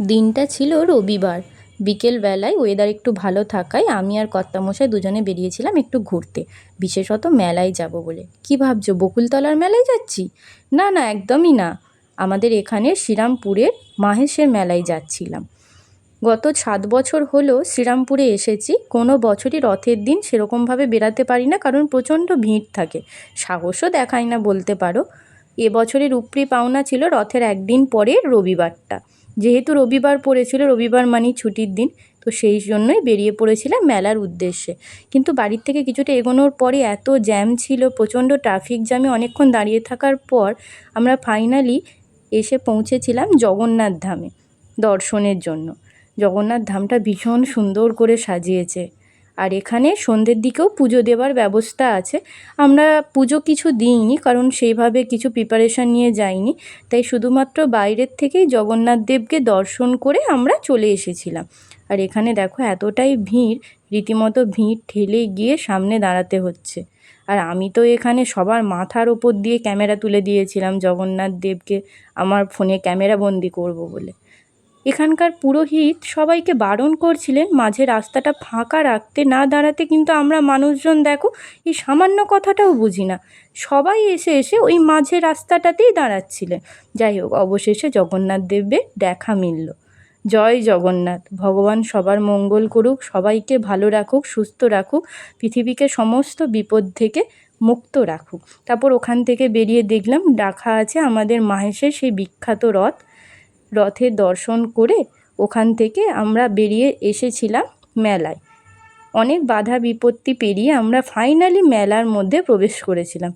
দিনটা ছিল রবিবার। বিকেলবেলায় ওয়েদার একটু ভালো থাকায় আমি আর কর্তামশাই দুজনে বেরিয়েছিলাম একটু ঘুরতে, বিশেষত মেলায় যাব বলে। কি ভাবছো, বকুলতলার মেলায় যাচ্ছি? না না, একদমই না। আমাদের এখানে শ্রীরামপুরের মাহেশের মেলায় যাচ্ছিলাম। গত 7 বছর হলো শ্রীরামপুরে এসেছি, কোনো বছরই রথের দিন সেরকমভাবে বেরাতে পারি না, কারণ প্রচণ্ড ভিড় থাকে, সাহসও দেখায় না বলতে পারো। এবছরের উপরি পাওনা ছিল রথের একদিন পরের রবিবারটা। যেহেতু রবিবার পড়েছিল, রবিবার মানেই ছুটির দিন, তো সেই জন্যই বেরিয়ে পড়েছিলাম মেলার উদ্দেশ্যে। কিন্তু বাড়ির থেকে কিছুটা এগোনোর পরে এত জ্যাম ছিল, প্রচণ্ড ট্রাফিক জ্যামে অনেকক্ষণ দাঁড়িয়ে থাকার পর আমরা ফাইনালি এসে পৌঁছেছিলাম জগন্নাথ ধামে দর্শনের জন্য। জগন্নাথ ধামটা ভীষণ সুন্দর করে সাজিয়েছে, আর এখানে সন্ধ্যের দিকেও পুজো দেওয়ার ব্যবস্থা আছে। আমরা পুজো কিছু দিইনি, কারণ সেইভাবে কিছু প্রিপারেশান নিয়ে যাইনি, তাই শুধুমাত্র বাইরের থেকেই জগন্নাথ দেবকে দর্শন করে আমরা চলে এসেছিলাম। আর এখানে দেখো এতটাই ভিড়, রীতিমতো ভিড় ঠেলে গিয়ে সামনে দাঁড়াতে হচ্ছে। আর আমি তো এখানে সবার মাথার ওপর দিয়ে ক্যামেরা তুলে দিয়েছিলাম জগন্নাথ দেবকে আমার ফোনে ক্যামেরা বন্দি করব বলে। এখানকার পুরোহিত সবাইকে বারণ করছিলেন মাঝে রাস্তাটা ফাঁকা রাখতে, না দাঁড়াতে, কিন্তু আমরা মানুষজন দেখো এই সামান্য কথাটাও বুঝি না, সবাই এসে এসে ওই মাঝে রাস্তাটাতেই দাঁড়াচ্ছিলেন। যাই হোক, অবশেষে জগন্নাথ দেবের দেখা মিলল। জয় জগন্নাথ। ভগবান সবার মঙ্গল করুক, সবাইকে ভালো রাখুক, সুস্থ রাখুক, পৃথিবীকে সমস্ত বিপদ থেকে মুক্ত রাখুক। তারপর ওখান থেকে বেরিয়ে দেখলাম রাখা আছে আমাদের মাহেশের সেই বিখ্যাত রথ। রথের দর্শন করে ওখান থেকে আমরা বেরিয়ে এসেছিলাম মেলায়। অনেক বাধা বিপত্তি পেরিয়ে আমরা ফাইনালি মেলার মধ্যে প্রবেশ করেছিলাম।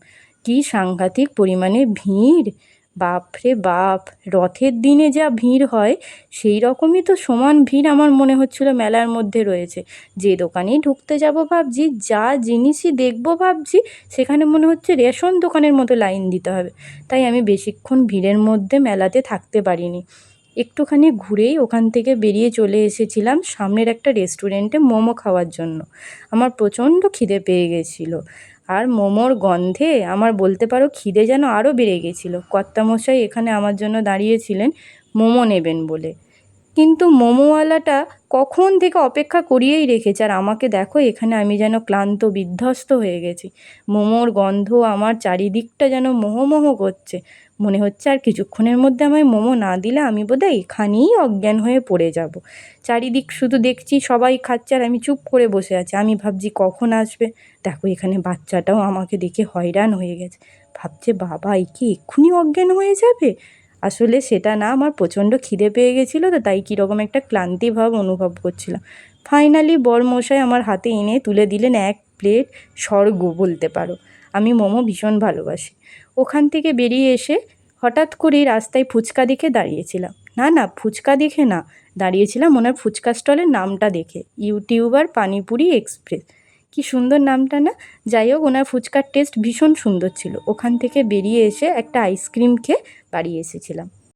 কী সাংঘাতিক পরিমাণে ভিড়! বাপরে বাপ! রথের দিনে যা ভিড় হয় সেই রকমই তো সমান ভিড় আমার মনে হচ্ছিল মেলার মধ্যে রয়েছে। যে দোকানেই ঢুকতে যাব ভাবছি, যা জিনিসই দেখব ভাবছি, সেখানে মনে হচ্ছে রেশন দোকানের মতো লাইন দিতে হবে। তাই আমি বেশিক্ষণ ভিড়ের মধ্যে মেলাতে থাকতে পারিনি। একটুখানি ঘুরেই ওখান থেকে বেরিয়ে চলে এসেছিলাম সামনের একটা রেস্টুরেন্টে মোমো খাওয়ার জন্য। আমার প্রচণ্ড খিদে পেয়ে গেছিলো, আর মোমোর গন্ধে আমার বলতে পারো খিদে যেন আরও বেড়ে গেছিলো। কর্তামশাই এখানে আমার জন্য দাঁড়িয়েছিলেন মোমো নেবেন বলে, কিন্তু মোমোওয়ালাটা কখন থেকে অপেক্ষা করিয়েই রেখেছে, আর আমাকে দেখো এখানে আমি যেন ক্লান্ত বিধ্বস্ত হয়ে গেছি। মোমোর গন্ধ আমার চারিদিকটা যেন মোহমোহ করছে। মনে হচ্ছে আর কিছুক্ষণের মধ্যে আমায় মোমো না দিলে আমি বোধহয় এখানেই অজ্ঞান হয়ে পড়ে যাব। চারিদিক শুধু দেখছি সবাই খাচ্ছে আর আমি চুপ করে বসে আছি। আমি ভাবছি কখন আসবে। দেখো এখানে বাচ্চাটাও আমাকে দেখে হয়রান হয়ে গেছে, ভাবছে বাবা এ কি এক্ষুনি অজ্ঞান হয়ে যাবে। আসলে সেটা না, আমার প্রচণ্ড খিদে পেয়ে গেছিলো, তো তাই কীরকম একটা ক্লান্তি ভাব অনুভব করছিলাম। ফাইনালি বরমশাই আমার হাতে এনে তুলে দিলেন এক প্লেট স্বর্গ বলতে পারো। আমি মোমো ভীষণ ভালোবাসি। ওখান থেকে বেরিয়ে এসে হঠাৎ করেই রাস্তায় ফুচকা দেখে দাঁড়িয়েছিলাম। না না, ফুচকা দেখে না, দাঁড়িয়েছিলাম ওনার ফুচকা স্টলের নামটা দেখে, ইউটিউবার পানিপুরি এক্সপ্রেস। কি সুন্দর নামটা না? যাই হোক, ওনার ফুচকার টেস্ট ভীষণ সুন্দর ছিল। ওখান থেকে বেরিয়ে এসে একটা আইসক্রিম খেয়ে বাড়ি এসেছিলাম।